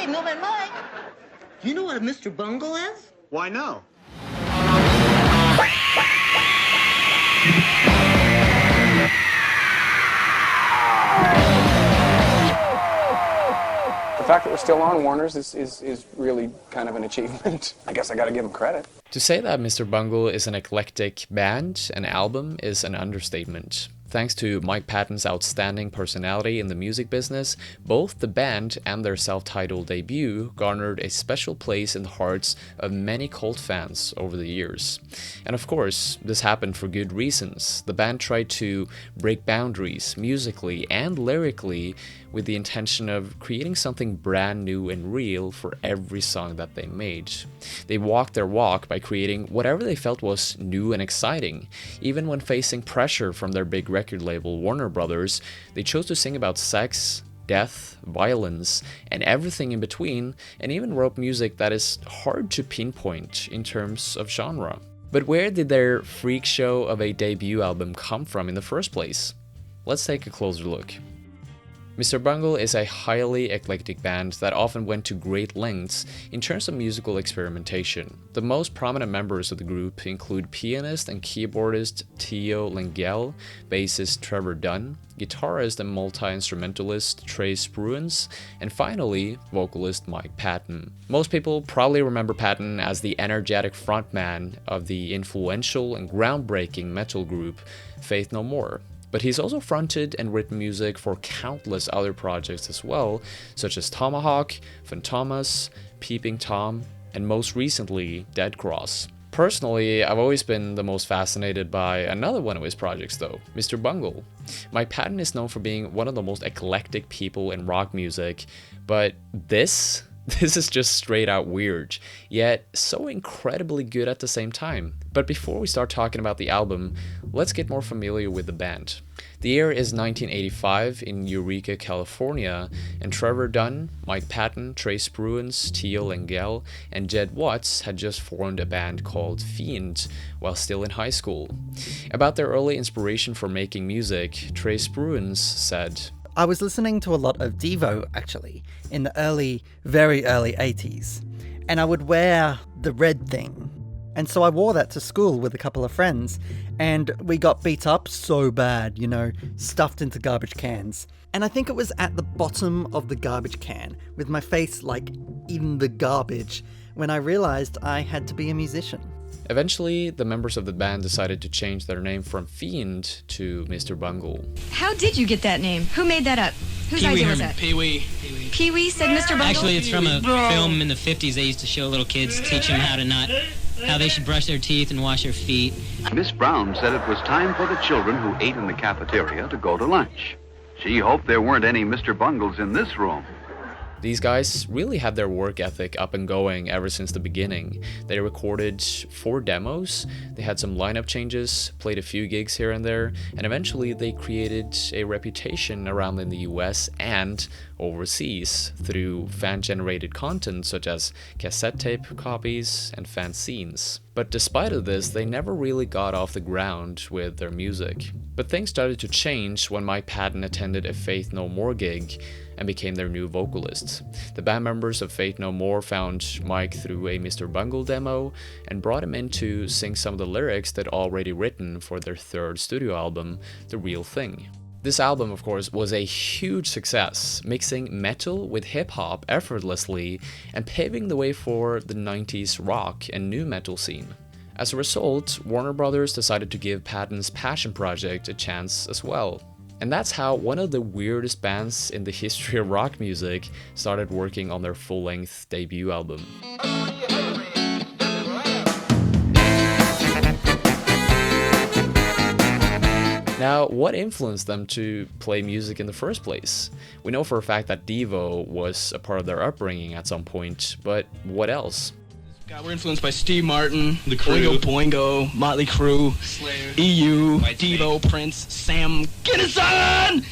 Hey, Milman Mike. Do you know what a Mr.Bungle is? Why, no. The fact that we're still on Warner's is really kind of an achievement. I guess I gotta give them credit. To say that Mr.Bungle is an eclectic band, an album, is an understatement. Thanks to Mike Patton's outstanding personality in the music business, both the band and their self-titled debut garnered a special place in the hearts of many cult fans over the years. And of course, this happened for good reasons. The band tried to break boundaries musically and lyrically with the intention of creating something brand new and real for every song that they made. They walked their walk by creating whatever they felt was new and exciting. Even when facing pressure from their big record label Warner Brothers, they chose to sing about sex, death, violence, and everything in between, and even wrote music that is hard to pinpoint in terms of genre. But where did their freak show of a debut album come from in the first place? Let's take a closer look. Mr.Bungle is a highly eclectic band that often went to great lengths in terms of musical experimentation. The most prominent members of the group include pianist and keyboardist Theo Langell, bassist Trevor Dunn, guitarist and multi-instrumentalist Trey Spruance, and finally, vocalist Mike Patton. Most people probably remember Patton as the energetic frontman of the influential and groundbreaking metal group Faith No More. But he's also fronted and written music for countless other projects as well, such as Tomahawk, Fantomas, Peeping Tom, and most recently, Dead Cross. Personally, I've always been the most fascinated by another one of his projects though, Mr.Bungle. Mike Patton is known for being one of the most eclectic people in rock music, but this is just straight out weird, yet so incredibly good at the same time. But before we start talking about the album, let's get more familiar with the band. The year is 1985 in Eureka, California, and Trevor Dunn, Mike Patton, Trey Spruance, Theo Langell, and Jed Watts had just formed a band called Fiend while still in high school. About their early inspiration for making music, Trey Spruance said, I was listening to a lot of Devo, actually, in the very early 80s. And I would wear the red thing. And so I wore that to school with a couple of friends. And we got beat up so bad, stuffed into garbage cans. And I think it was at the bottom of the garbage can, with my face like in the garbage, when I realized I had to be a musician. Eventually, the members of the band decided to change their name from Fiend to Mr.Bungle. How did you get that name? Who made that up? Whose idea was that? Pee-wee. Pee-wee said Mr. Bungle? Actually, it's from a film in the 50s they used to show little kids, teach them how they should brush their teeth and wash their feet. Miss Brown said it was time for the children who ate in the cafeteria to go to lunch. She hoped there weren't any Mr. Bungles in this room. These guys really had their work ethic up and going ever since the beginning. They recorded 4 demos, they had some lineup changes, played a few gigs here and there, and eventually they created a reputation around in the US and overseas through fan-generated content such as cassette tape copies and fanzines. But despite of this, they never really got off the ground with their music. But things started to change when Mike Patton attended a Faith No More gig and became their new vocalist. The band members of Faith No More found Mike through a Mr.Bungle demo and brought him in to sing some of the lyrics they'd already written for their 3rd studio album, The Real Thing. This album, of course, was a huge success, mixing metal with hip-hop effortlessly and paving the way for the 90s rock and nu metal scene. As a result, Warner Brothers decided to give Patton's passion project a chance as well. And that's how one of the weirdest bands in the history of rock music started working on their full-length debut album. Now, what influenced them to play music in the first place? We know for a fact that Devo was a part of their upbringing at some point, but what else? God, we're influenced by Steve Martin, The Crew, Oingo Boingo, Motley Crue, Slayer, EU, Whitesnake, Devo, Prince, Sam Kinison!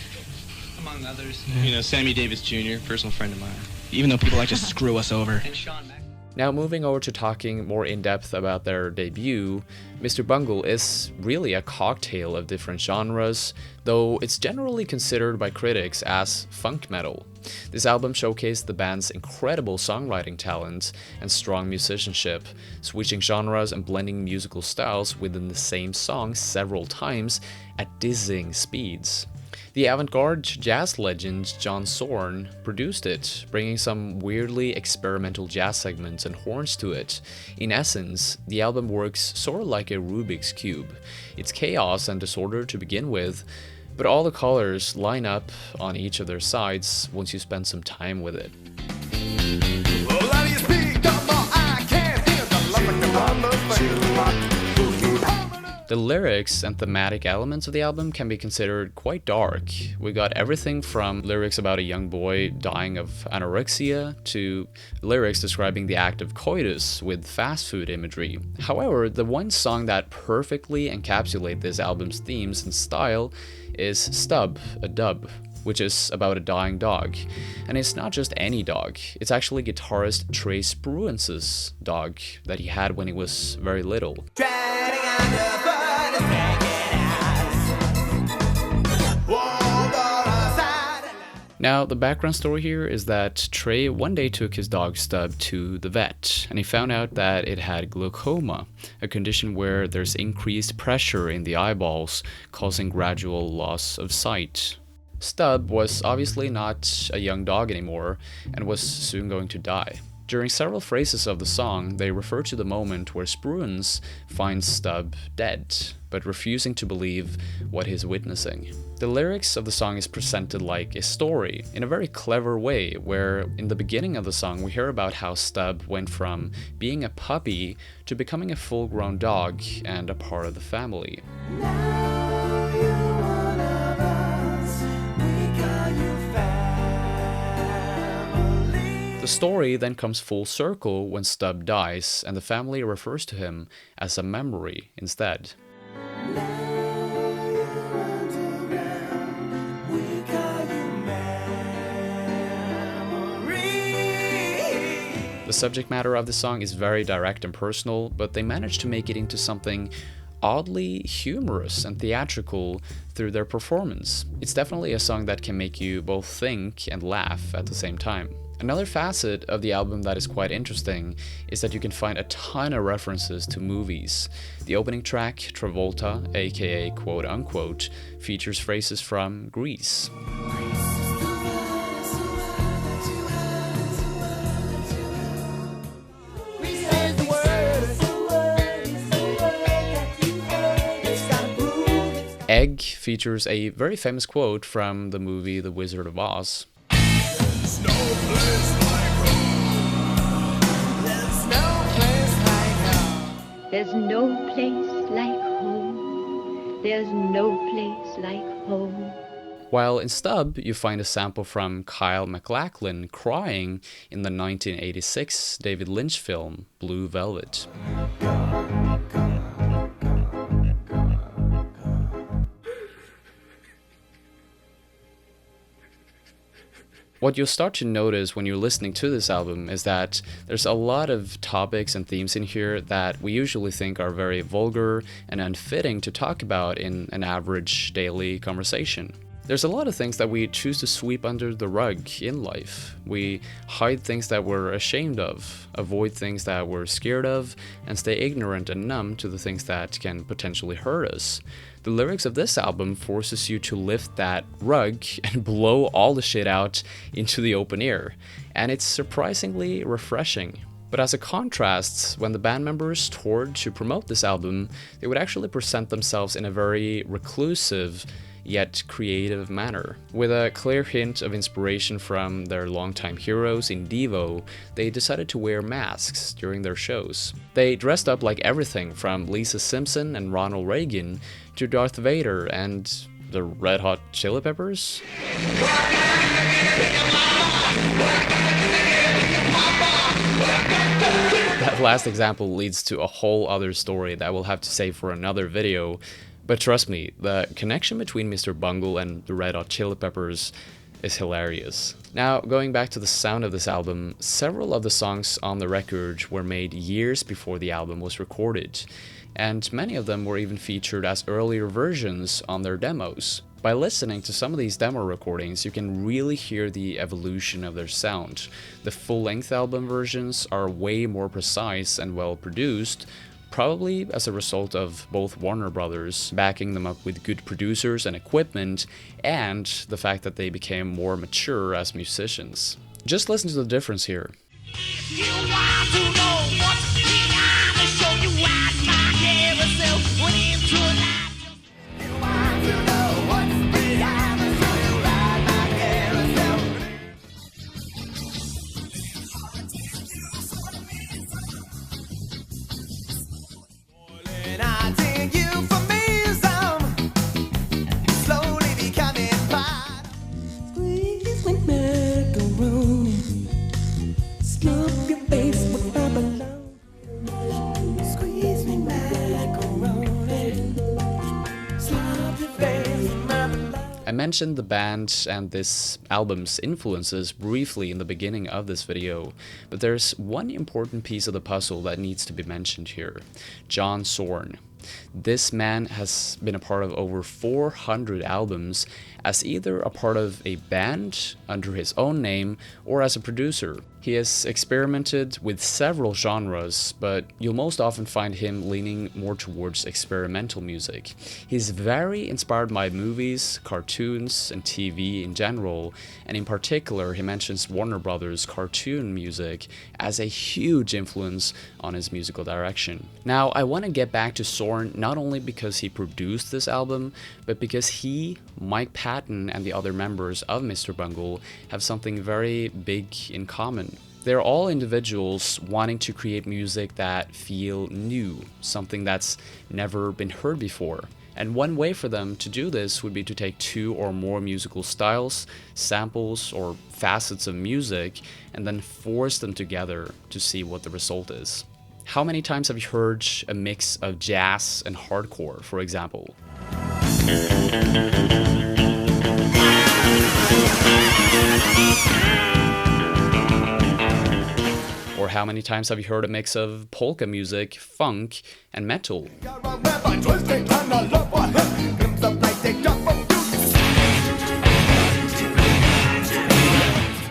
among others. You know, Sammy Davis Jr., personal friend of mine. Even though people like to screw us over. And Sean Mac. Now moving over to talking more in depth about their debut, Mr. Bungle is really a cocktail of different genres, though it's generally considered by critics as funk metal. This album showcased the band's incredible songwriting talent and strong musicianship, switching genres and blending musical styles within the same song several times at dizzying speeds. The avant-garde jazz legend John Zorn produced it, bringing some weirdly experimental jazz segments and horns to it. In essence, the album works sort of like a Rubik's Cube. It's chaos and disorder to begin with, but all the colors line up on each of their sides once you spend some time with it. The lyrics and thematic elements of the album can be considered quite dark. We got everything from lyrics about a young boy dying of anorexia to lyrics describing the act of coitus with fast food imagery. However, the one song that perfectly encapsulates this album's themes and style is Stub, a Dub, which is about a dying dog. And it's not just any dog, it's actually guitarist Trey Spruance's dog that he had when he was very little. Now, the background story here is that Trey one day took his dog Stub to the vet, and he found out that it had glaucoma, a condition where there's increased pressure in the eyeballs, causing gradual loss of sight. Stub was obviously not a young dog anymore, and was soon going to die. During several phrases of the song, they refer to the moment where Spruance finds Stub dead, but refusing to believe what he's witnessing. The lyrics of the song is presented like a story, in a very clever way, where in the beginning of the song we hear about how Stub went from being a puppy to becoming a full-grown dog and a part of the family. The story then comes full circle when Stub dies, and the family refers to him as a memory instead. The subject matter of the song is very direct and personal, but they managed to make it into something oddly humorous and theatrical through their performance. It's definitely a song that can make you both think and laugh at the same time. Another facet of the album that is quite interesting is that you can find a ton of references to movies. The opening track, Travolta, aka Quote Unquote, features phrases from Grease. Egg features a very famous quote from the movie The Wizard of Oz. There's no place like home. There's no place like home. While in Stub, you find a sample from Kyle MacLachlan crying in the 1986 David Lynch film Blue Velvet. What you'll start to notice when you're listening to this album is that there's a lot of topics and themes in here that we usually think are very vulgar and unfitting to talk about in an average daily conversation. There's a lot of things that we choose to sweep under the rug in life. We hide things that we're ashamed of, avoid things that we're scared of, and stay ignorant and numb to the things that can potentially hurt us. The lyrics of this album forces you to lift that rug and blow all the shit out into the open air, and it's surprisingly refreshing. But as a contrast, when the band members toured to promote this album, they would actually present themselves in a very reclusive yet creative manner. With a clear hint of inspiration from their longtime heroes in Devo, they decided to wear masks during their shows. They dressed up like everything from Lisa Simpson and Ronald Reagan to Darth Vader and the Red Hot Chili Peppers. That last example leads to a whole other story that we'll have to save for another video. But trust me, the connection between Mr. Bungle and the Red Hot Chili Peppers is hilarious. Now, going back to the sound of this album, several of the songs on the record were made years before the album was recorded, and many of them were even featured as earlier versions on their demos. By listening to some of these demo recordings, you can really hear the evolution of their sound. The full-length album versions are way more precise and well produced, probably as a result of both Warner Brothers backing them up with good producers and equipment, and the fact that they became more mature as musicians. Just listen to the difference here. I mentioned the band and this album's influences briefly in the beginning of this video, but there's one important piece of the puzzle that needs to be mentioned here: John Zorn. This man has been a part of over 400 albums as either a part of a band under his own name or as a producer. He has experimented with several genres, but you'll most often find him leaning more towards experimental music. He's very inspired by movies, cartoons, and TV in general, and in particular he mentions Warner Brothers cartoon music as a huge influence on his musical direction. Now, I want to get back to Zorn not only because he produced this album, but because he, Mike Patton, and the other members of Mr.Bungle have something very big in common. They're all individuals wanting to create music that feel new, something that's never been heard before. And one way for them to do this would be to take two or more musical styles, samples, or facets of music, and then force them together to see what the result is. How many times have you heard a mix of jazz and hardcore, for example? Or how many times have you heard a mix of polka music, funk, and metal?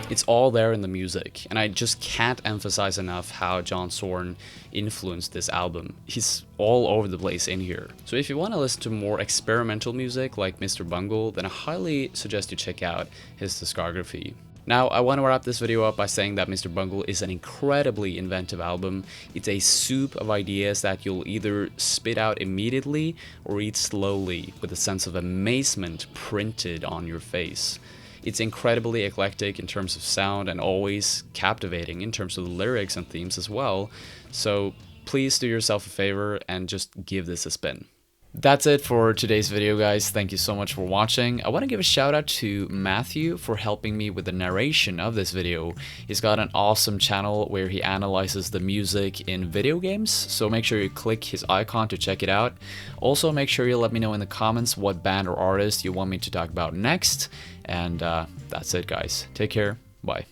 It's all there in the music, and I just can't emphasize enough how John Zorn influenced this album. He's all over the place in here. So if you want to listen to more experimental music like Mr.Bungle, then I highly suggest you check out his discography. Now, I want to wrap this video up by saying that Mr.Bungle is an incredibly inventive album. It's a soup of ideas that you'll either spit out immediately or eat slowly with a sense of amazement printed on your face. It's incredibly eclectic in terms of sound and always captivating in terms of the lyrics and themes as well. So please do yourself a favor and just give this a spin. That's it for today's video, guys. Thank you so much for watching. I want to give a shout out to Matthew for helping me with the narration of this video. He's got an awesome channel where he analyzes the music in video games, so make sure you click his icon to check it out. Also, make sure you let me know in the comments what band or artist you want me to talk about next. And that's it, guys. Take care. Bye.